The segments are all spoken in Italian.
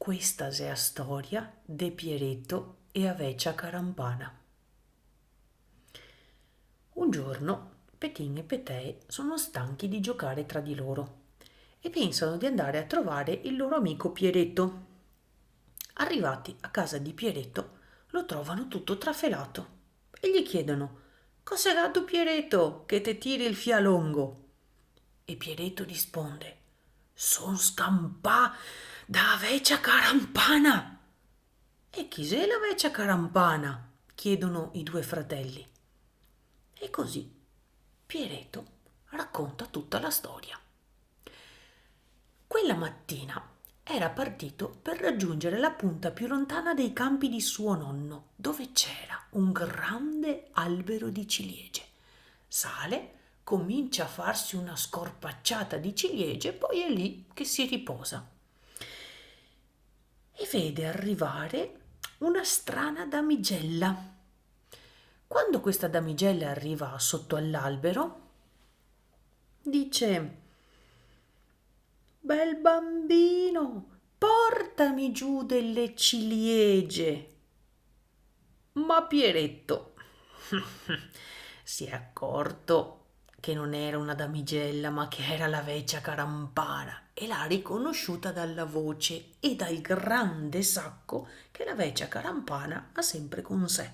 Questa è la storia de Pieretto e Avecia Carampana. Un giorno Petin e Petè sono stanchi di giocare tra di loro e pensano di andare a trovare il loro amico Pieretto. Arrivati a casa di Pieretto lo trovano tutto trafelato e gli chiedono: «Cos'è dato Pieretto che te tiri il fialongo?» E Pieretto risponde: «Son scampà da Avecia Carampana!» «E chis'è la Avecia Carampana?» chiedono i due fratelli. E così Pieretto racconta tutta la storia. Quella mattina era partito per raggiungere la punta più lontana dei campi di suo nonno, dove c'era un grande albero di ciliegie. Sale, comincia a farsi una scorpacciata di ciliegie, poi è lì che si riposa. E vede arrivare una strana damigella. Quando questa damigella arriva sotto all'albero, dice: «Bel bambino, portami giù delle ciliegie». Ma Pieretto si è accorto che non era una damigella, ma che era la Vecia Carampana, e l'ha riconosciuta dalla voce e dal grande sacco che la Vecia Carampana ha sempre con sé.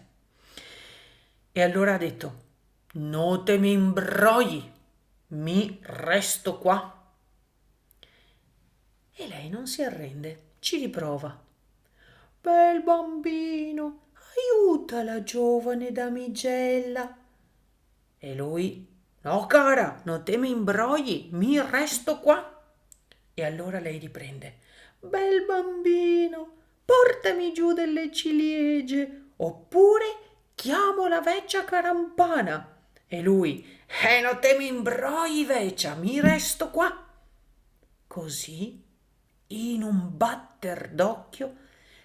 E allora ha detto: «No te mi imbrogli, mi resto qua». E lei non si arrende, ci riprova. «Bel bambino, aiuta la giovane damigella». E lui: «No cara, non te mi imbrogli, mi resto qua». E allora lei riprende: «Bel bambino, portami giù delle ciliegie, oppure chiamo la Vecia Carampana». E lui: non te mi imbrogli Vecia, mi resto qua». Così, in un batter d'occhio,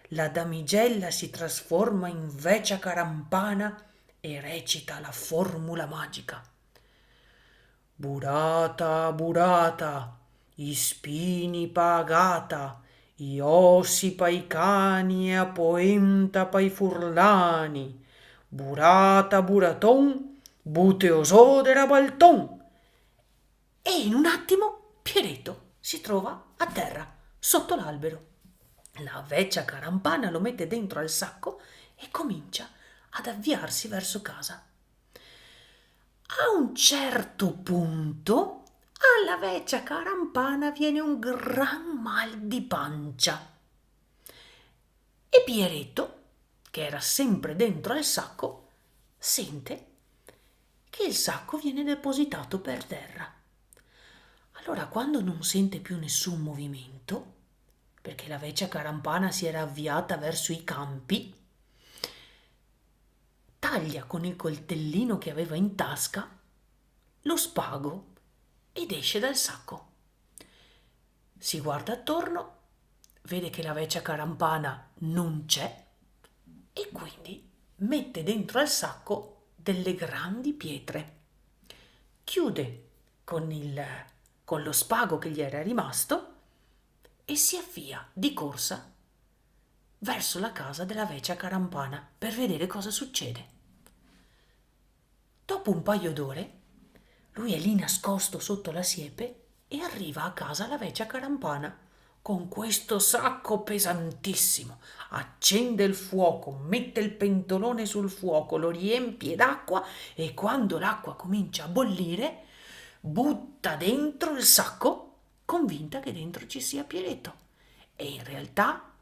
la damigella si trasforma in Vecia Carampana e recita la formula magica: «Burata, burata, i spini pagata, i ossi pai cani e a poenta pai furlani, burata, buraton, buteosò de rabalton». E in un attimo Pieretto si trova a terra, sotto l'albero. La Vecia Carampana lo mette dentro al sacco e comincia ad avviarsi verso casa. A un certo punto alla Vecia Carampana viene un gran mal di pancia e Pieretto, che era sempre dentro al sacco, sente che il sacco viene depositato per terra. Allora, quando non sente più nessun movimento, perché la Vecia Carampana si era avviata verso i campi, taglia con il coltellino che aveva in tasca lo spago ed esce dal sacco. Si guarda attorno, vede che la Vecia Carampana non c'è e quindi mette dentro al sacco delle grandi pietre. Chiude con lo spago che gli era rimasto e si avvia di corsa verso la casa della Vecia Carampana per vedere cosa succede. Dopo un paio d'ore, lui è lì nascosto sotto la siepe e arriva a casa la Vecia Carampana con questo sacco pesantissimo. Accende il fuoco, mette il pentolone sul fuoco, lo riempie d'acqua e quando l'acqua comincia a bollire, butta dentro il sacco, convinta che dentro ci sia Pieretto. E in realtà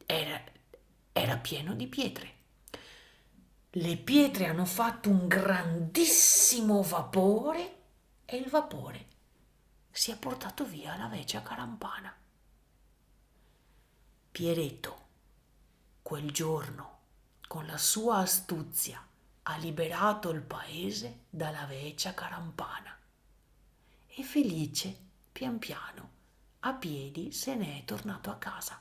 era pieno di pietre. Le pietre hanno fatto un grandissimo vapore e il vapore si è portato via la Vecia Carampana. Pieretto, quel giorno, con la sua astuzia, ha liberato il paese dalla Vecia Carampana e felice, pian piano, a piedi se ne è tornato a casa.